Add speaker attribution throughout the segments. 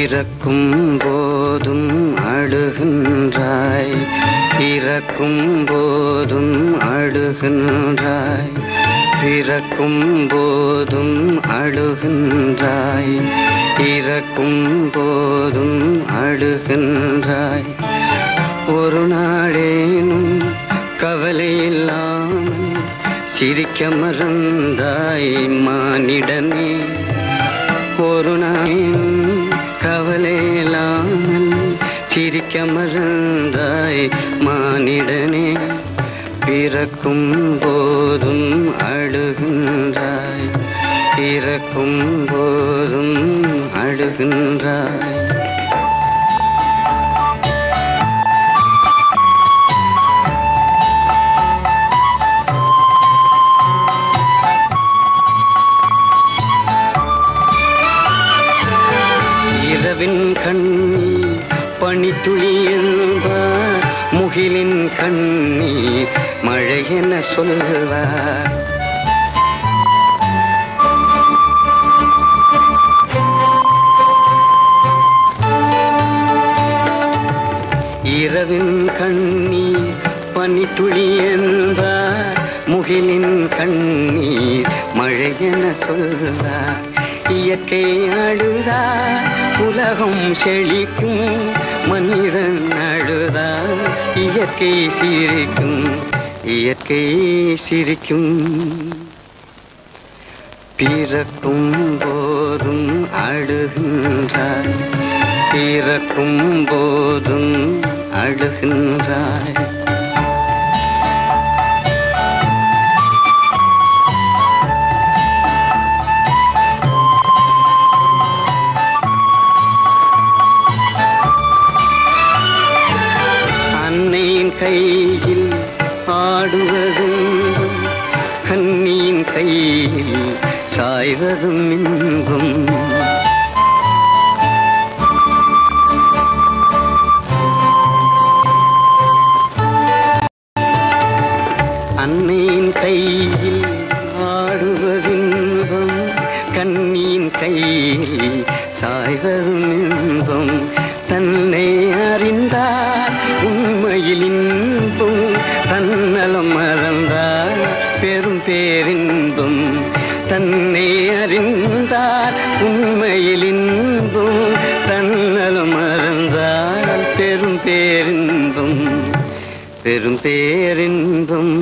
Speaker 1: பிறக்கும் போதும் அழுகின்றாய், இறக்கும் போதும் அழுகின்றாய், பிறக்கும் போதும் அழுகின்றாய், இறக்கும் போதும் அழுகின்றாய். ஒரு நாளேனும் கவலை இல்லாமல் சிரிக்க மறந்தாய் மானிடனே. ஒரு நாளேனும் கவலை இல்லாமல் சிரிக்க மறந்தாய் மானிடனே. பிறக்கும் போதும் அழுகின்றாய், இறக்கும் போதும் அழுகின்றாய். இரவின் கண்ணீர் பனித்துளி என்பார், முகிலின் கண்ணீர் மழை என சொல்வார். இரவின் கண்ணீர் பனித்துளி என்பார், முகிலின் கண்ணீர் மழை என சொல்வார். இயற்கை அழுதார் உலகம் செழிக்கும், மனிதன் அழுதார் இயற்கை சிரிக்கும், இயற்கை சிரிக்கும். பிறக்கும் போதும் அழுகின்றாய், இறக்கும் போதும் அழுகின்றாய். அன்னையின் கையில் ஆடுவதும் கண்ணியின் கையில் சாய்வதும் இன்பம். அன்னையின் கையில் ஆடுவதின்பம், கண்ணியின் கையில் சாய்வதும் இன்பம். தன்னை அறிந்தார் உண்மையில் இன்பம், தன்னலம் மறந்தார் பெரும் பேரின்பம். தன்னை அறிந்தார் உண்மையில் இன்பம், தன்னலம் மறந்தார் பெரும் பேரின்பம், பெரும் பேரின்பம்.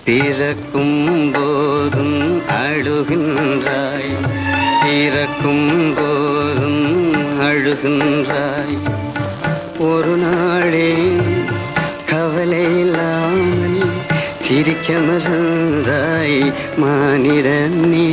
Speaker 1: பிறக்கும் போதும் அழுகின்றாய், இறக்கும் போதும் அழுகின்றாய். ஒரு நாளே கவலை இல்லாமல் சிரிக்க மறந்தாய் மானிடனே.